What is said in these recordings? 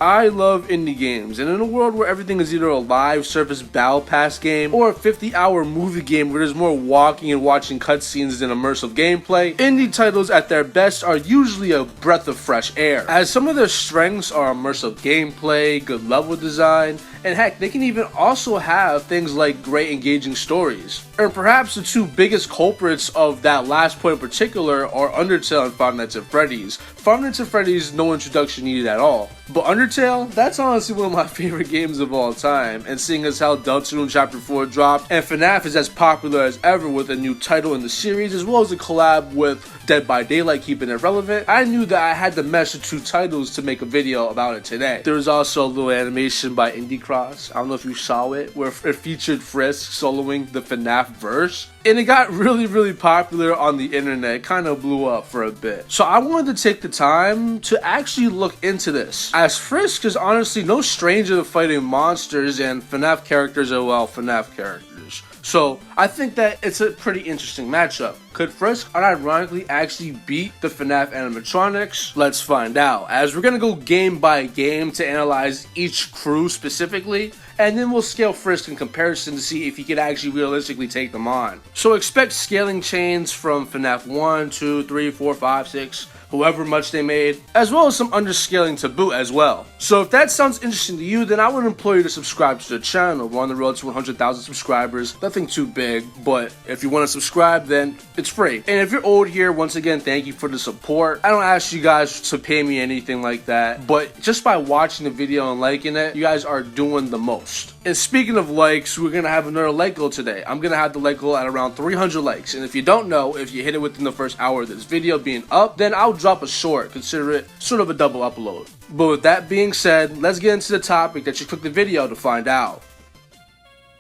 I love indie games, and in a world where everything is either a live service battle pass game or a 50-hour movie game where there's more walking and watching cutscenes than immersive gameplay, indie titles at their best are usually a breath of fresh air, as some of their strengths are immersive gameplay, good level design, and heck, they can even also have things like great engaging stories. And perhaps the two biggest culprits of that last point in particular are Undertale and Five Nights at Freddy's. Five Nights at Freddy's, no introduction needed at all. But Undertale, that's honestly one of my favorite games of all time, and seeing as how Deltarune Chapter 4 dropped, and FNAF is as popular as ever with a new title in the series, as well as a collab with Dead by Daylight keeping it relevant, I knew that I had to mesh the two titles to make a video about it today. There was also a little animation by Indie Cross, I don't know if you saw it, where it featured Frisk soloing the FNAF verse, and it got really popular on the internet. It kind of blew up for a bit. So I wanted to take the time to actually look into this, as Frisk is honestly no stranger to fighting monsters, and FNAF characters are, well, FNAF characters. So I think that it's a pretty interesting matchup. Could Frisk unironically actually beat the FNAF animatronics? Let's find out, as we're gonna go game by game to analyze each crew specifically, and then we'll scale Frisk in comparison to see if he could actually realistically take them on. So expect scaling chains from FNAF 1, 2, 3, 4, 5, 6, however much they made, as well as some underscaling to boot as well. So if that sounds interesting to you, then I would implore you to subscribe to the channel. We're on the road to 100,000 subscribers, nothing too big, but if you want to subscribe, then it's free. And if you're old here, once again, thank you for the support. I don't ask you guys to pay me anything like that, but just by watching the video and liking it, you guys are doing the most. And speaking of likes, we're gonna have another like goal today. I'm gonna have the like goal at around 300 likes, and if you don't know, if you hit it within the first hour of this video being up, then I'll drop a short. Consider it sort of a double upload. But with that being said, let's get into the topic that you clicked the video to find out.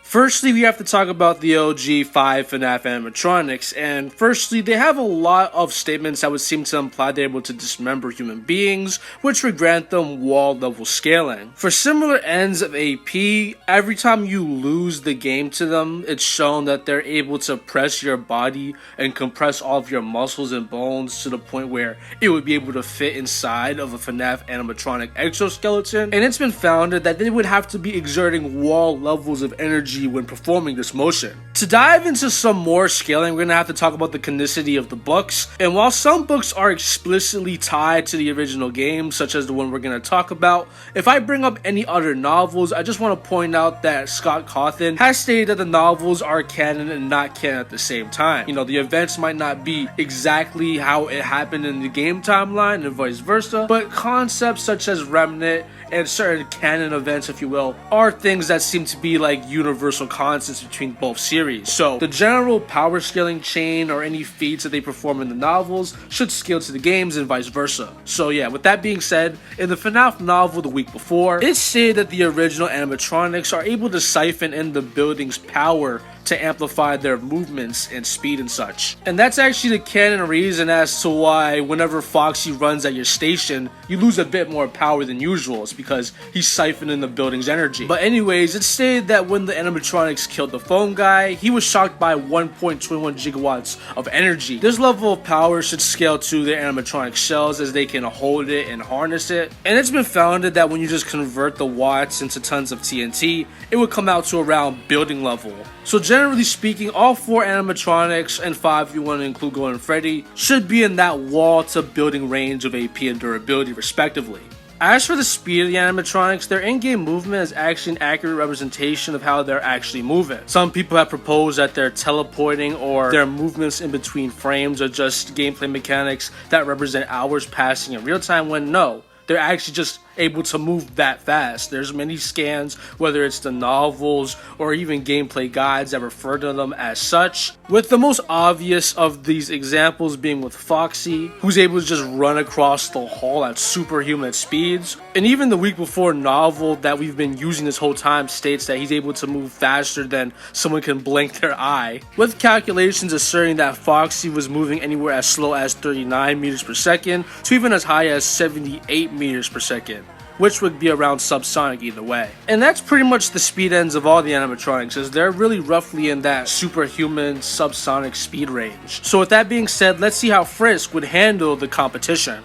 Firstly, we have to talk about the OG 5 FNAF animatronics, and firstly, they have a lot of statements that would seem to imply they're able to dismember human beings, which would grant them wall level scaling. For similar ends of AP, every time you lose the game to them, it's shown that they're able to press your body and compress all of your muscles and bones to the point where it would be able to fit inside of a FNAF animatronic exoskeleton, and it's been found that they would have to be exerting wall levels of energy when performing this motion. To dive into some more scaling, we're going to have to talk about the canonicity of the books, and while some books are explicitly tied to the original game, such as the one we're going to talk about, if I bring up any other novels, I just want to point out that Scott Cawthon has stated that the novels are canon and not canon at the same time. You know, the events might not be exactly how it happened in the game timeline and vice versa, but concepts such as Remnant and certain canon events, if you will, are things that seem to be like universal constants between both series. So the general power scaling chain or any feats that they perform in the novels should scale to the games and vice versa. So yeah, with that being said, in the FNAF novel the week before, it stated that the original animatronics are able to siphon in the building's power to amplify their movements and speed and such. And that's actually the canon reason as to why whenever Foxy runs at your station, you lose a bit more power than usual. It's because he's siphoning the building's energy. But anyways, it's stated that when the animatronics killed the phone guy, he was shocked by 1.21 gigawatts of energy. This level of power should scale to their animatronic shells as they can hold it and harness it. And it's been founded that when you just convert the watts into tons of TNT, it would come out to around building level. So generally speaking, all 4 animatronics, and 5 if you want to include Goji and Freddy, should be in that wall to building range of AP and durability respectively. As for the speed of the animatronics, their in-game movement is actually an accurate representation of how they're actually moving. Some people have proposed that they're teleporting or their movements in between frames are just gameplay mechanics that represent hours passing in real time, when no, they're actually just able to move that fast. There's many scans, whether it's the novels or even gameplay guides that refer to them as such, with the most obvious of these examples being with Foxy, who's able to just run across the hall at superhuman speeds. And even the week before novel that we've been using this whole time states that he's able to move faster than someone can blink their eye, with calculations asserting that Foxy was moving anywhere as slow as 39 meters per second to even as high as 78 meters per second, which would be around subsonic either way. And that's pretty much the speed ends of all the animatronics, as they're really roughly in that superhuman subsonic speed range. So with that being said, let's see how Frisk would handle the competition.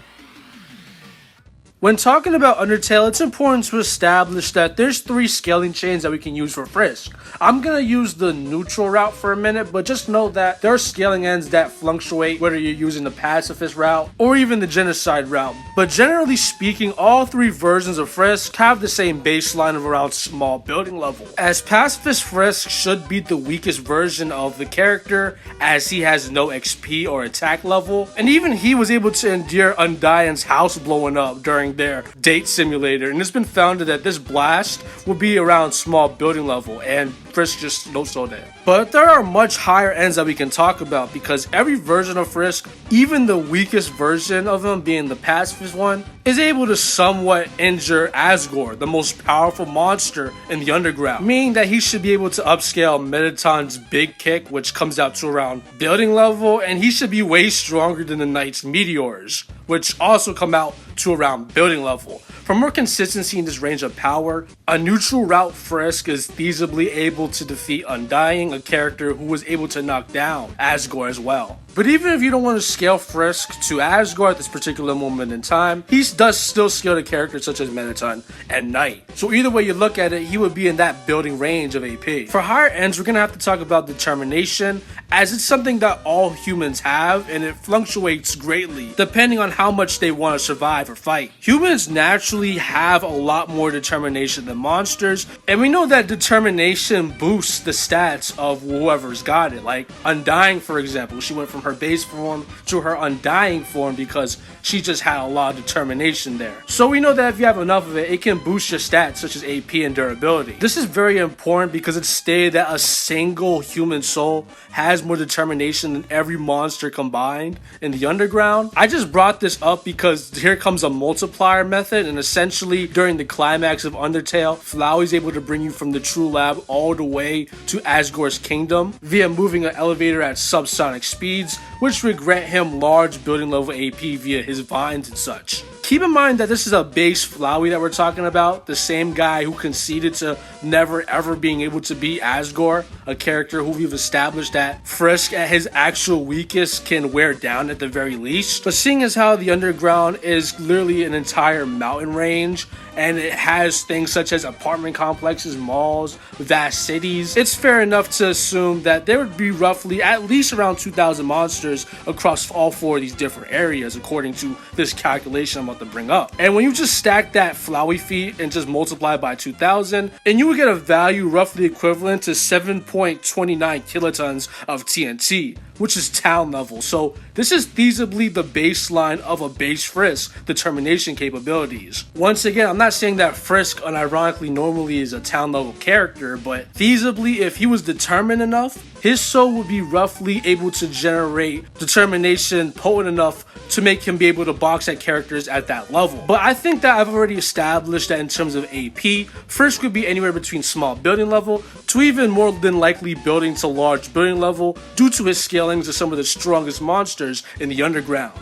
When talking about Undertale, it's important to establish that there's 3 scaling chains that we can use for Frisk. I'm gonna use the neutral route for a minute, but just know that there are scaling ends that fluctuate whether you're using the pacifist route or even the genocide route. But generally speaking, all 3 versions of Frisk have the same baseline of around small building level. As pacifist, Frisk should be the weakest version of the character as he has no XP or attack level, and even he was able to endure Undyne's house blowing up during their date simulator, and it's been founded that this blast will be around small building level, and Frisk just no so there. But there are much higher ends that we can talk about because every version of Frisk, even the weakest version of him being the pacifist one, is able to somewhat injure Asgore, the most powerful monster in the underground, meaning that he should be able to upscale Mettaton's big kick, which comes out to around building level, and he should be way stronger than the Knight's meteors, which also come out to around building level. For more consistency in this range of power, a neutral route Frisk is feasibly able to defeat Undyne, a character who was able to knock down Asgore as well. But even if you don't want to scale Frisk to Asgore at this particular moment in time, he does still scale to characters such as Mettaton and Knight. So either way you look at it, he would be in that building range of AP. For higher ends, we're going to have to talk about determination, as it's something that all humans have, and it fluctuates greatly depending on how much they want to survive or fight. Humans naturally have a lot more determination than monsters, and we know that determination boosts the stats of whoever's got it. Like Undyne, for example, she went from her base form to her Undying form because she just had a lot of determination there. So we know that if you have enough of it, it can boost your stats such as AP and durability. This is very important because it's stated that a single human soul has more determination than every monster combined in the underground. I just brought this up because here comes a multiplier method, and essentially during the climax of Undertale, Flowey is able to bring you from the True Lab all the way to Asgore's kingdom via moving an elevator at subsonic speeds, which would grant him large building level AP via his vines and such. Keep in mind that this is a base Flowey that we're talking about, the same guy who conceded to never ever being able to beat Asgore, a character who we've established that Frisk at his actual weakest can wear down at the very least. But seeing as how the underground is literally an entire mountain range, and it has things such as apartment complexes, malls, vast cities, it's fair enough to assume that there would be roughly at least around 2,000 monsters across all 4 of these different areas, according to this calculation I'm about to bring up. And when you just stack that Flowey feat and just multiply by 2,000, and you would get a value roughly equivalent to 7.29 kilotons of TNT, which is town level. So this is feasibly the baseline of a base Frisk determination capabilities. Once again, I'm not saying that Frisk unironically normally is a town level character, but feasibly if he was determined enough, his soul would be roughly able to generate determination potent enough to make him be able to box at characters at that level. But I think that I've already established that in terms of AP, Frisk would be anywhere between small building level to even more than likely building to large building level due to his scalings of some of the strongest monsters in the underground.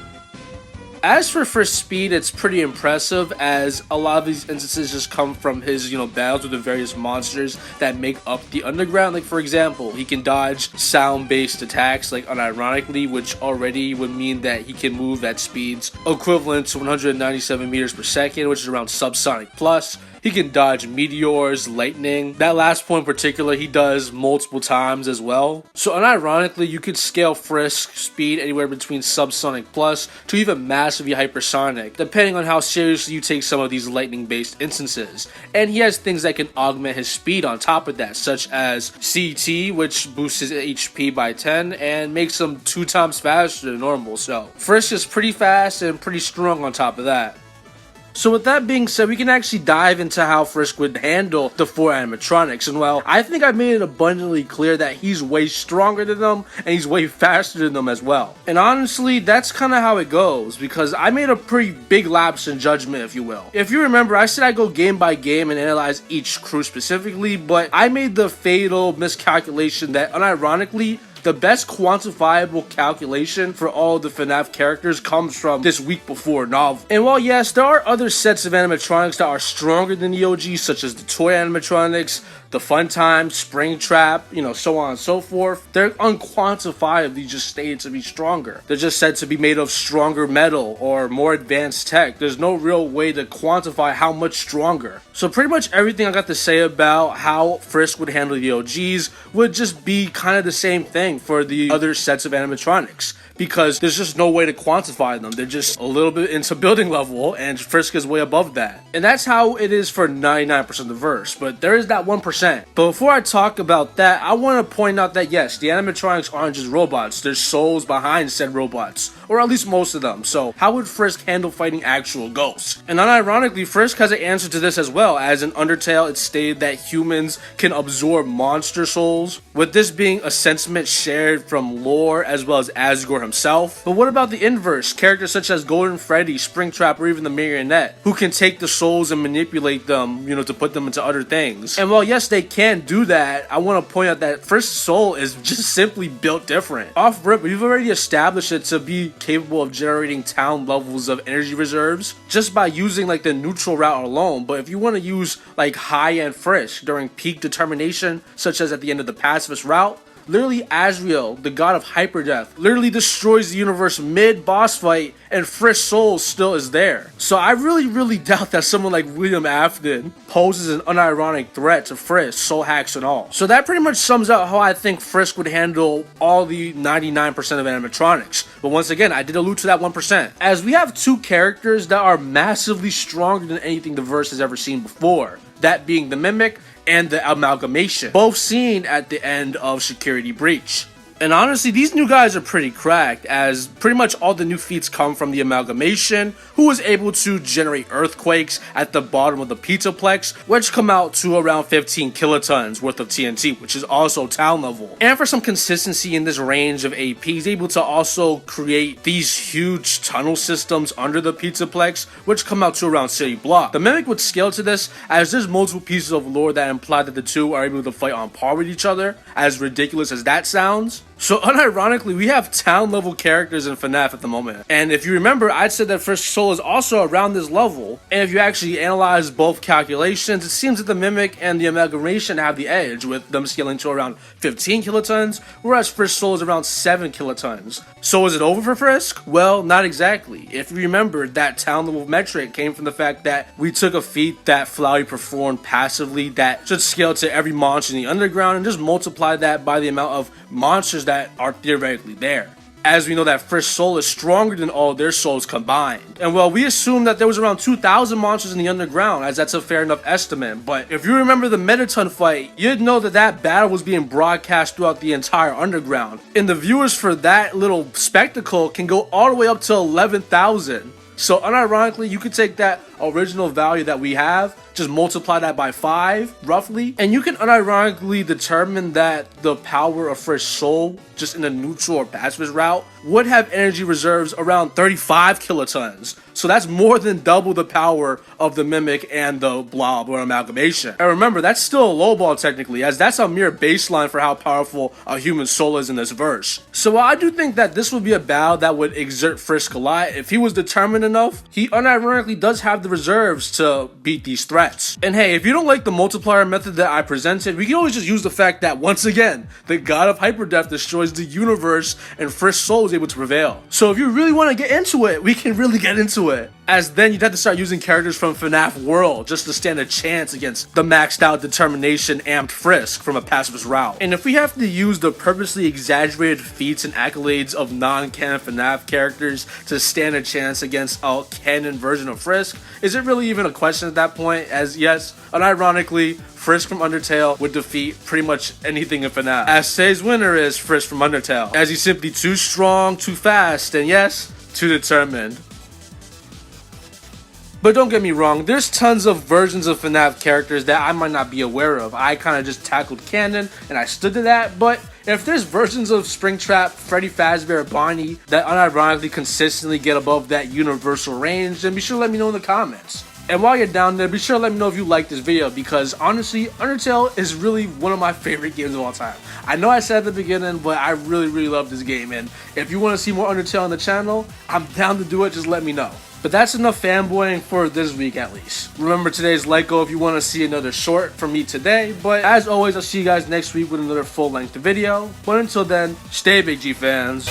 As for Frisk's speed, it's pretty impressive as a lot of these instances just come from his, battles with the various monsters that make up the underground. Like for example, he can dodge sound-based attacks like unironically, which already would mean that he can move at speeds equivalent to 197 meters per second, which is around subsonic plus. He can dodge meteors, lightning. That last point in particular, he does multiple times as well. So unironically, you could scale Frisk's speed anywhere between subsonic plus to even massively hypersonic, depending on how seriously you take some of these lightning-based instances. And he has things that can augment his speed on top of that, such as CT, which boosts his HP by 10 and makes him 2 times faster than normal. So Frisk is pretty fast and pretty strong on top of that. So with that being said, we can actually dive into how Frisk would handle the 4 animatronics, and well, I think I made it abundantly clear that he's way stronger than them, and he's way faster than them as well. And honestly, that's kind of how it goes, because I made a pretty big lapse in judgment, if you will. If you remember, I said I'd go game by game and analyze each crew specifically, but I made the fatal miscalculation that unironically, the best quantifiable calculation for all of the FNAF characters comes from this week before novel. And while yes, there are other sets of animatronics that are stronger than the OG, such as the toy animatronics, the Funtime, Springtrap, so on and so forth, they're unquantifiably just stated to be stronger. They're just said to be made of stronger metal or more advanced tech. There's no real way to quantify how much stronger. So pretty much everything I got to say about how Frisk would handle the OGs would just be kind of the same thing for the other sets of animatronics, because there's just no way to quantify them. They're just a little bit into building level, and Frisk is way above that. And that's how it is for 99% of the verse, but there is that 1%. But before I talk about that, I want to point out that yes, the animatronics aren't just robots, there's souls behind said robots, or at least most of them. So how would Frisk handle fighting actual ghosts? And unironically, Frisk has an answer to this as well, as in Undertale it's stated that humans can absorb monster souls, with this being a sentiment shared from lore as well as Asgore himself. But what about the inverse? Characters such as Golden Freddy, Springtrap, or even the Marionette, who can take the souls and manipulate them, to put them into other things. And while yes, they can do that, I want to point out that Frisk's soul is just simply built different. Off rip, we've already established it to be capable of generating town levels of energy reserves just by using like the neutral route alone. But if you want to use like high-end Frisk during peak determination, such as at the end of the pacifist route, literally Azrael, the god of hyperdeath, literally destroys the universe mid-boss fight, and Frisk's soul still is there. So I really doubt that someone like William Afton poses an unironic threat to Frisk, soul hacks and all. So that pretty much sums up how I think Frisk would handle all the 99% of animatronics. But once again, I did allude to that 1%, as we have two characters that are massively stronger than anything the verse has ever seen before. That being the Mimic and the Amalgamation, both seen at the end of Security Breach. And honestly, these new guys are pretty cracked, as pretty much all the new feats come from the Amalgamation, who was able to generate earthquakes at the bottom of the Pizzaplex, which come out to around 15 kilotons worth of TNT, which is also town level. And for some consistency in this range of AP, he's able to also create these huge tunnel systems under the Pizzaplex, which come out to around City Block. The Mimic would scale to this, as there's multiple pieces of lore that imply that the two are able to fight on par with each other, as ridiculous as that sounds. So unironically, we have town level characters in FNAF at the moment. And if you remember, I said that Frisk's soul is also around this level. And if you actually analyze both calculations, it seems that the Mimic and the Amalgamation have the edge, with them scaling to around 15 kilotons, whereas Frisk's soul is around 7 kilotons. So is it over for Frisk? Well, not exactly. If you remember, that town level metric came from the fact that we took a feat that Flowey performed passively that should scale to every monster in the underground, and just multiply that by the amount of monsters that are theoretically there. As we know that Frisk's soul is stronger than all their souls combined. And well, we assume that there was around 2,000 monsters in the underground, as that's a fair enough estimate. But if you remember the Mettaton fight, you'd know that that battle was being broadcast throughout the entire underground. And the viewers for that little spectacle can go all the way up to 11,000. So unironically, you could take that original value that we have, just multiply that by 5, roughly, and you can unironically determine that the power of Frisk's soul, just in a neutral or pacifist route, would have energy reserves around 35 kilotons. So that's more than double the power of the Mimic and the Blob or Amalgamation. And remember, that's still a lowball technically, as that's a mere baseline for how powerful a human soul is in this verse. So while I do think that this would be a battle that would exert Frisk a lot, if he was determined enough, he unironically does have the reserves to beat these threats. And hey, if you don't like the multiplier method that I presented, we can always just use the fact that, once again, the god of hyperdeath destroys the universe and Frisk's soul is able to prevail. So if you really want to get into it, we can really get into it. As then you'd have to start using characters from FNAF World just to stand a chance against the maxed out determination amped Frisk from a pacifist route. And if we have to use the purposely exaggerated feats and accolades of non-canon FNAF characters to stand a chance against a canon version of Frisk, is it really even a question at that point? As yes, unironically, Frisk from Undertale would defeat pretty much anything in FNAF, as today's winner is Frisk from Undertale, as he's simply too strong, too fast, and yes, too determined. But don't get me wrong, there's tons of versions of FNAF characters that I might not be aware of. I kind of just tackled canon and I stood to that, but if there's versions of Springtrap, Freddy Fazbear, or Bonnie that unironically consistently get above that universal range, then be sure to let me know in the comments. And while you're down there, be sure to let me know if you like this video, because honestly, Undertale is really one of my favorite games of all time. I know I said at the beginning, but I really love this game, and if you want to see more Undertale on the channel, I'm down to do it, just let me know. But that's enough fanboying for this week at least. Remember, today's let go if you want to see another short from me today, but as always, I'll see you guys next week with another full-length video. But until then, stay big G fans.